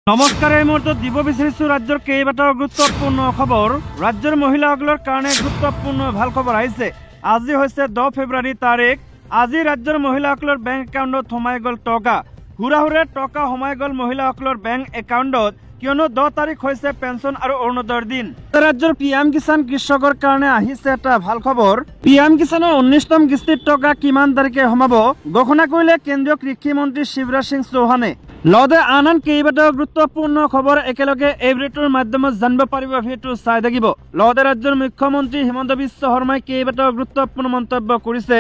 নমস্কাৰ। এই মুহূৰ্তত দিব বিচাৰিছো ৰাজ্যৰ কেইবাটাও গুৰুত্বপূৰ্ণ খবৰ। ৰাজ্যৰ মহিলাসকলৰ কাৰণে গুৰুত্বপূৰ্ণ ভাল খবৰ আহিছে। আজি হৈছে 10 ফেব্ৰুৱাৰী তাৰিখ। আজি ৰাজ্যৰ মহিলাসকলৰ বেংক একাউণ্টত সোমাই গ'ল টকা। হুৰাহুৰে টকা সোমাই গ'ল মহিলাসকলৰ বেংক একাউণ্টত, কিয়নো 10 তাৰিখ হৈছে পেঞ্চন আৰু অৰুণোদয়ৰ দিন। ৰাজ্যৰ পিএম কিষাণ কৃষকৰ কাৰণে আহিছে এটা ভাল খবৰ। পিএম কিষাণৰ 19তম কিস্তিৰ টকা কিমান তাৰিখে সোমাব ঘোষণা কৰিলে কেন্দ্ৰীয় কৃষি মন্ত্ৰী শিৱৰাজ সিং চৌহানে। লগতে আন কেইবাটাও গুৰুত্বপূৰ্ণ খবৰ একেলগে এই ভিডিঅ'টোৰ মাধ্যমত জানিব পাৰিব। ভিডিঅ'টো চাই থাকিব। লগতে ৰাজ্যৰ মুখ্যমন্ত্ৰী হিমন্ত বিশ্ব শৰ্মাই কেইবাটাও গুৰুত্বপূৰ্ণ মন্তব্য কৰিছে,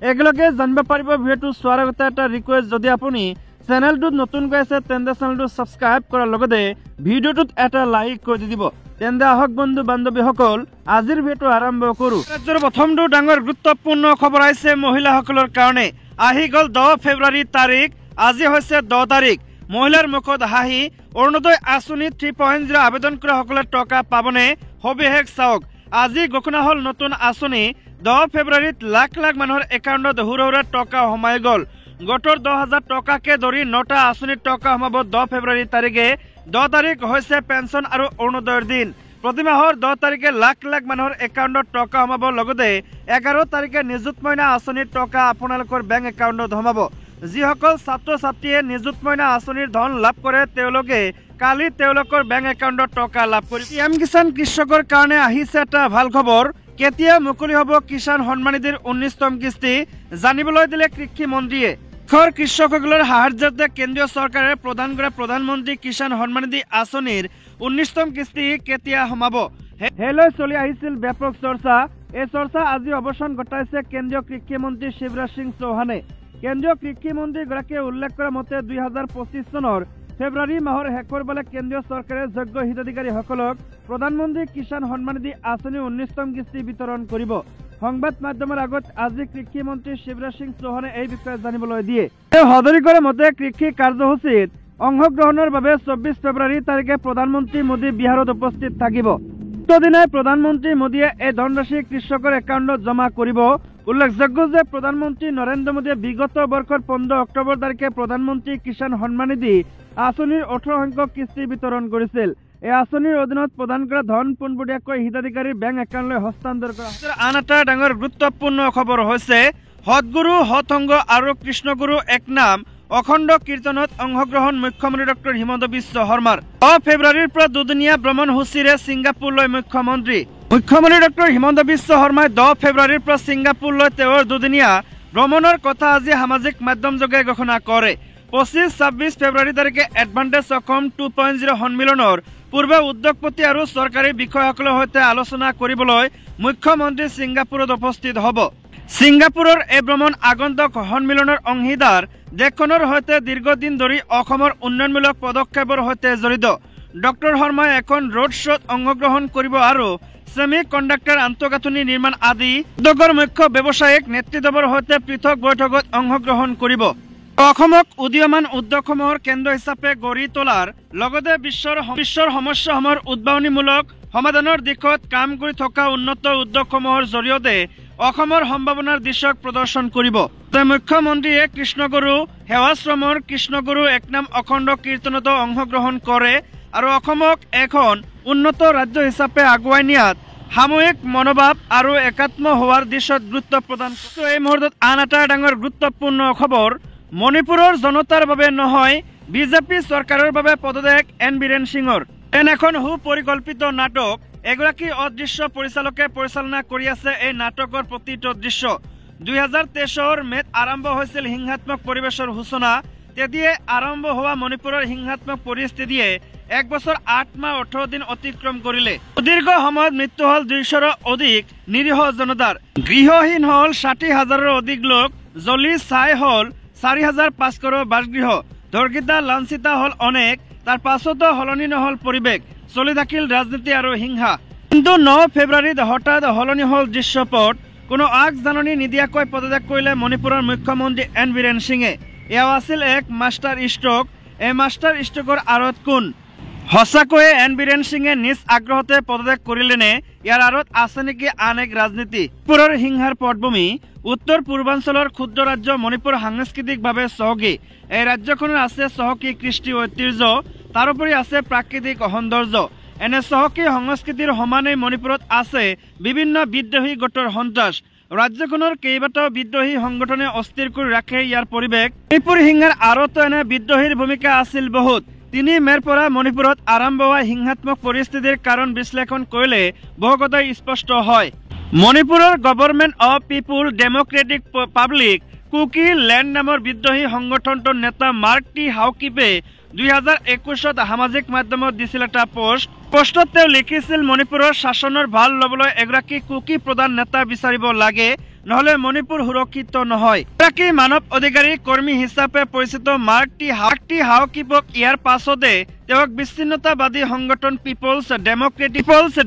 একেলগে জানিব পাৰিব। ভিডিঅ'টো চোৱাৰ আগতে এটা ৰিকুৱেষ্ট, যদি আপুনি চেনেলটোত নতুনকৈ আছে তেন্তে চেনেলটো ছাবস্ক্ৰাইব কৰাৰ লগতে ভিডিঅ'টোত এটা লাইক কৰি দিব। তেন্তে আহক বন্ধু বান্ধৱীসকল, আজিৰ ভিডিঅ'টো আৰম্ভ কৰোঁ। ৰাজ্যৰ প্ৰথমটো ডাঙৰ গুৰুত্বপূৰ্ণ খবৰ আহিছে মহিলাসকলৰ কাৰণে। আহি গ'ল 10 ফেব্ৰুৱাৰী তাৰিখ। আজি হৈছে 10 তাৰিখ। মহিলাৰ মুখত হাঁহি। অৰুণোদয় আঁচনি 3.0 আবেদন কৰা সকলে টকা পাবনে? সবিশেষ চাওক। আজি ঘোষণা হ'ল নতুন আঁচনি। 10 ফেব্ৰুৱাৰীত লাখ লাখ মানুহৰ একাউণ্টত হুৰহুৰে টকা সোমাই গ'ল। গোটৰ 10,000 টকাকে ধৰি 9টা আঁচনিৰ টকা সোমাব 10 ফেব্ৰুৱাৰী তাৰিখে। 10 তাৰিখ হৈছে পেঞ্চন আৰু অৰুণোদয়ৰ দিন। প্ৰতি মাহৰ 10 তাৰিখে লাখ লাখ মানুহৰ একাউণ্টত টকা সোমাব। লগতে 11 তাৰিখে নিযুত মইনা আঁচনিৰ টকা আপোনালোকৰ বেংক একাউণ্টত সোমাব। যিসকল ছাত্ৰ ছাত্ৰীয়ে নিযুত মইনা আঁচনিৰ ধন লাভ কৰে তেওঁলোকে কালি তেওঁলোকৰ বেংক একাউণ্টত টকা লাভ কৰিব। পিএম কিষাণ কৃষকৰ কাৰণে আহিছে এটা ভাল খবৰ। কেতিয়া মুকলি হ'ব কিষাণ সন্মান নিধিৰ 19তম কিস্তি জানিবলৈ দিলে কৃষি মন্ত্ৰীয়ে। কৃষকসকলৰ সাহায্যাৰ্থে কেন্দ্ৰীয় চৰকাৰে প্ৰদান কৰা প্ৰধানমন্ত্ৰী কিষাণ সন্মান নিধি আঁচনিৰ 19তম কিস্তি কেতিয়া সোমাব হেলৈ চলি আহিছিল ব্যাপক চৰ্চা। এই চৰ্চা আজি অৱসান ঘটাইছে কেন্দ্ৰীয় কৃষি মন্ত্ৰী শিৱৰাজ সিং চৌহানে। কেন্দ্ৰীয় কৃষি মন্ত্ৰীগৰাকীয়ে উল্লেখ কৰা মতে 2025 চনৰ ফেব্ৰুৱাৰী মাহৰ শেষৰ বোলে কেন্দ্ৰীয় চৰকাৰে যোগ্য হিতাধিকাৰীসকলক প্ৰধানমন্ত্ৰী কিষাণ সন্মান নিধি আঁচনিৰ 19তম কিস্তি বিতৰণ কৰিব। সংবাদ মাধ্যমৰ আগত আজি কৃষি মন্ত্ৰী শিৱৰাজ সিং চৌহানে এই বিষয়ে জানিবলৈ দিয়ে। তেওঁ সদৰি কৰে মতে কৃষি কাৰ্যসূচীত অংশগ্ৰহণৰ বাবে 24 ফেব্ৰুৱাৰী তাৰিখে প্ৰধানমন্ত্ৰী মোদী বিহাৰত উপস্থিত থাকিব। দিনাই প্ৰধানমন্ত্ৰী মোদীয়ে এই ধনৰাশি কৃষকৰ একাউণ্টত জমা কৰিব। উল্লেখযোগ্য যে প্ৰধানমন্ত্ৰী নৰেন্দ্ৰ মোদীয়ে বিগত বৰ্ষৰ 15 অক্টোবৰ তাৰিখে প্ৰধানমন্ত্ৰী কিষাণ সন্মান নিধি আঁচনিৰ 18 সংখ্যক কিস্তি বিতৰণ কৰিছিল। এই আঁচনিৰ অধীনত প্ৰদান কৰা ধন পোনপটীয়াকৈ হিতাধিকাৰীৰ বেংক একাউণ্টলৈ হস্তান্তৰ কৰা হৈছে। আন এটা ডাঙৰ গুৰুত্বপূৰ্ণ খবৰ হৈছে সৎগুৰু সৎসংগ আৰু কৃষ্ণগুৰু এক নাম অখণ্ড কীৰ্তনত অংশগ্ৰহণ মুখ্যমন্ত্ৰী ডক্টৰ হিমন্ত বিশ্ব শৰ্মাৰ। 10 ফেব্ৰুৱাৰীৰ পৰা দুদিনীয়া ভ্ৰমণসূচীৰে ছিংগাপুৰলৈ মুখ্যমন্ত্ৰী ডক্টৰ হিমন্ত বিশ্ব শৰ্মাই 10 ফেব্ৰুৱাৰীৰ পৰা ছিংগাপুৰলৈ তেওঁৰ দুদিনীয়া ভ্ৰমণৰ কথা আজি সামাজিক মাধ্যম যোগে ঘোষণা কৰে। 25-26 ফেব্ৰুৱাৰী তাৰিখে এডভান্টেজ অসম 2.0 সন্মিলনৰ পূৰ্বে উদ্যোগপতি আৰু চৰকাৰী বিষয়াসকলৰ সৈতে আলোচনা কৰিবলৈ মুখ্যমন্ত্ৰী ছিংগাপুৰত উপস্থিত হ'ব। ছিংগাপুৰৰ এই ভ্ৰমণ আগন্তুক সন্মিলনৰ অংশীদাৰ দেশখনৰ সৈতে দীৰ্ঘদিন ধৰি অসমৰ উন্নয়নমূলক পদক্ষেপৰ সৈতে জড়িত। ডক্টৰ শৰ্মাই এখন ৰোড শ্ব'ত অংশগ্ৰহণ কৰিব আৰু ছেমি কণ্ডাক্টৰ আন্তঃগাঁথনি নিৰ্মাণ আদি উদ্যোগৰ মুখ্য ব্যৱসায়িক নেতৃত্বৰ সৈতে পৃথক বৈঠকত অংশগ্ৰহণ কৰিব। অসমক উদীয়মান উদ্যোগসমূহৰ কেন্দ্ৰ হিচাপে গঢ়ি তোলাৰ লগতে বিশ্বৰ সমস্যাসমূহৰ উদ্ভাৱনীমূলক সমাধানৰ দিশত কাম কৰি থকা উন্নত উদ্যোগসমূহৰ জৰিয়তে অসমৰ সম্ভাৱনাৰ দিশক প্ৰদৰ্শন কৰিব। মুখ্যমন্ত্ৰীয়ে কৃষ্ণগুৰু সেৱাশ্ৰমৰ কৃষ্ণগুৰু এক নাম অখণ্ড কীৰ্তনতো অংশগ্ৰহণ কৰে আৰু অসমক এখন উন্নত ৰাজ্য হিচাপে আগুৱাই নিয়াত সামূহিক মনোভাৱ আৰু একাত্ম হোৱাৰ দিশত গুৰুত্ব প্ৰদান কৰে। এই মুহূৰ্তত আন এটা ডাঙৰ গুৰুত্বপূৰ্ণ খবৰ। মণিপুৰৰ জনতাৰ বাবে নহয়, বিজেপি চৰকাৰৰ বাবে পদত্যাগ এন বীৰেন সিঙৰ। এন এখন সুপৰিকল্পিত নাটক। এগৰাকী অদৃশ্য পৰিচালকে পৰিচালনা কৰি আছে এই নাটকৰ প্ৰতিটো দৃশ্য। 2023 মেত আৰম্ভ হৈছিল হিংসাত্মক পৰিৱেশৰ সূচনা। তেতিয়াই আৰম্ভ হোৱা মণিপুৰৰ হিংসাত্মক পৰিস্থিতিয়ে 1 বছৰ 8 মাহ 18 দিন অতিক্ৰম কৰিলে। দীৰ্ঘ সময়ত মৃত্যু হ'ল 200ৰো অধিক নিৰীহ জনতাৰ। গৃহহীন হ'ল 60,000ৰো অধিক লোক। জ্বলি ছাই হ'ল 4,500ৰো বাসগৃহ। ধৰ্ষিতা লাঞ্ছিতা হ'ল অনেক। তাৰ পাছতো সলনি নহ'ল পৰিৱেশ। চলি থাকিল ৰাজনীতি আৰু হিংসা। কিন্তু 9 ফেব্ৰুৱাৰীত হঠাৎ সলনি হ'ল দৃশ্যপট। কোনো আগজাননী নিদিয়াকৈ পদত্যাগ কৰিলে মণিপুৰৰ মুখ্যমন্ত্ৰী এন বীৰেন সিঙে। এয়াও আছিল এক মাষ্টাৰ ষ্ট্ৰোক। এই মাষ্টাৰ ষ্ট্ৰোকৰ আঁৰত কোন? সঁচাকৈয়ে এন বীৰেন সিঙে নিজ আগ্ৰহতে পদত্যাগ কৰিলেনে? ইয়াৰ আঁৰত আছে নেকি আন এক ৰাজনীতি? মণিপুৰৰ হিংসাৰ পটভূমি। উত্তৰ পূৰ্বাঞ্চলৰ ক্ষুদ্ৰ ৰাজ্য মণিপুৰ সাংস্কৃতিকভাৱে চহকী। এই ৰাজ্যখনৰ আছে চহকী কৃষ্টি ঐতিহ্য। তাৰোপৰি আছে প্ৰাকৃতিক সৌন্দৰ্য। এনে চহকী সংস্কৃতিৰ সমানেই মণিপুৰত আছে বিভিন্ন বিদ্ৰোহী গোটৰ সন্ত্ৰাস। ৰাজ্যখনৰ কেইবাটাও বিদ্ৰোহী সংগঠনে অস্থিৰ কৰি ৰাখে ইয়াৰ পৰিৱেশ। মণিপুৰ হিংসাৰ আঁৰতো এনে বিদ্ৰোহীৰ ভূমিকা আছিল বহুত। ৩ মে'ৰ পৰা মণিপুৰত আৰম্ভ হোৱা হিংসাত্মক পৰিস্থিতিৰ কাৰণ বিশ্লেষণ কৰিলে বহু কথাই স্পষ্ট হয়। মণিপুৰৰ government of people democratic public Kuki land নামৰ বিদ্ৰোহী সংগঠনটোৰ নেতা মাৰ্ক টি হাউকিপে 2021 সামাজিক মাধ্যমত দিছিল এটা পোষ্টত তেওঁ লিখিছিল, মণিপুৰৰ শাসনৰ ভাল ল'বলৈ এগৰাকী কুকি প্ৰধান নেতা বিচাৰিব লাগে, নহলে মণিপুৰ সুৰক্ষিত নহয়। এগৰাকী মানৱ অধিকাৰী কৰ্মী হিচাপে পৰিচিত মাৰ্ক টি হাউকিপক ইয়াৰ পাছতে তেওঁক বিচ্ছিন্নতাবাদী সংগঠন পিপলছ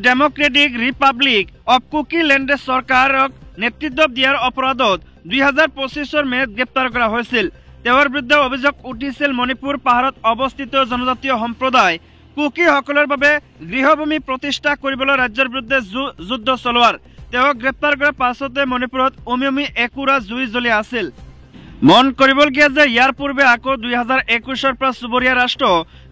ডেমক্ৰেটিক ৰিপাব্লিক অৱ কুকিলেণ্ডে চৰকাৰক নেতৃত্ব দিয়াৰ অপৰাধত 2025 মে'ত গ্ৰেপ্তাৰ কৰা হৈছিল। তেওঁৰ বিৰুদ্ধে অভিযোগ উঠিছিল মণিপুৰ পাহাৰত অৱস্থিত জনজাতীয় সম্প্ৰদায় কুকিসকলৰ বাবে গৃহভূমি প্ৰতিষ্ঠা কৰিবলৈ ৰাজ্যৰ বিৰুদ্ধে যুদ্ধ চলোৱাৰ। তেওঁক গ্ৰেপ্তাৰ কৰাৰ পাছতে মণিপুৰত উমি একুৰা জুই জ্বলি আছিল। মন কৰিবলগীয়া যে ইয়াৰ পূৰ্বে আকৌ 2021 পৰা চুবুৰীয়া ৰাষ্ট্ৰ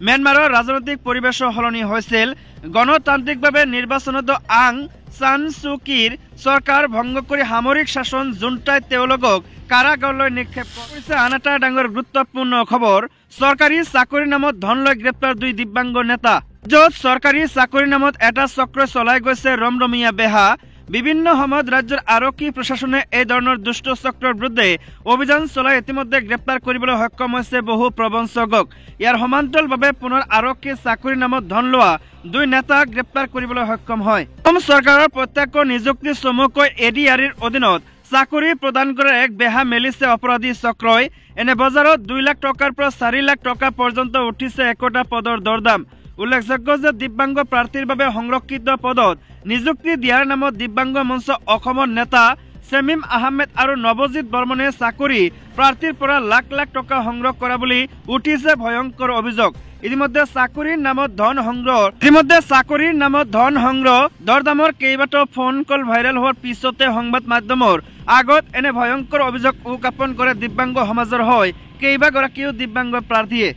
ম্যানমাৰৰ ৰাজনৈতিক পৰিৱেশো সলনি হৈছিল। গণতান্ত্ৰিকভাৱে নিৰ্বাচনত আং সান সু কিৰ চৰকাৰ ভংগ কৰি সামৰিক শাসন জুণ্টাই তেওঁলোকক কাৰাগাৰলৈ নিক্ষেপ কৰিছে। আন এটা ডাঙৰ গুৰুত্বপূৰ্ণ খবৰ, চৰকাৰী চাকৰিৰ নামত ধন লৈ গ্ৰেপ্তাৰ 2 দিব্যাংগ নেতা। য'ত চৰকাৰী চাকৰিৰ নামত এটা চক্ৰ চলাই গৈছে ৰমৰমীয়া বেহা। বিভিন্ন সময়ত ৰাজ্যৰ আৰক্ষী প্ৰশাসনে এই ধৰণৰ দুষ্ট চক্ৰৰ বিৰুদ্ধে অভিযান চলাই ইতিমধ্যে গ্ৰেপ্তাৰ কৰিবলৈ সক্ষম হৈছে বহু প্ৰবঞ্চকক। ইয়াৰ সমান্তৰালভাৱে পুনৰ আৰক্ষী চাকৰিৰ নামত ধন লোৱা 2 নেতাক গ্ৰেপ্তাৰ কৰিবলৈ সক্ষম হয়। অসম চৰকাৰৰ প্ৰত্যক্ষ নিযুক্তি চমুকৈ এডিআৰিৰ অধীনত চাকৰি প্ৰদান কৰাৰ এক বেহা মেলিছে অপৰাধী চক্ৰই। এনে বজাৰত 2 লাখ টকাৰ পৰা 4 লাখ টকা পৰ্যন্ত উঠিছে একোটা পদৰ দৰদাম। উল্লেখযোগ্য যে দিব্যাংগ প্ৰাৰ্থীৰ বাবে সংৰক্ষিত পদত নিযুক্তি দিয়াৰ নামত দিব্যাংগ মঞ্চ অসমৰ নেতা চেমিম আহমেদ আৰু নৱজিৎ বৰ্মনে চাকৰি প্ৰাৰ্থীৰ পৰা লাখ লাখ টকা সংগ্ৰহ কৰা বুলি উঠিছে ভয়ংকৰ অভিযোগ। ইতিমধ্যে চাকৰিৰ নামত ধন সংগ্ৰহ দৰদামৰ কেইবাটাও ফোন কল ভাইৰেল হোৱাৰ পিছতে সংবাদ মাধ্যমৰ আগত এনে ভয়ংকৰ অভিযোগ উত্থাপন কৰে দিব্যাংগ সমাজৰ হৈ কেইবাগৰাকীও দিব্যাংগ প্ৰাৰ্থীয়ে।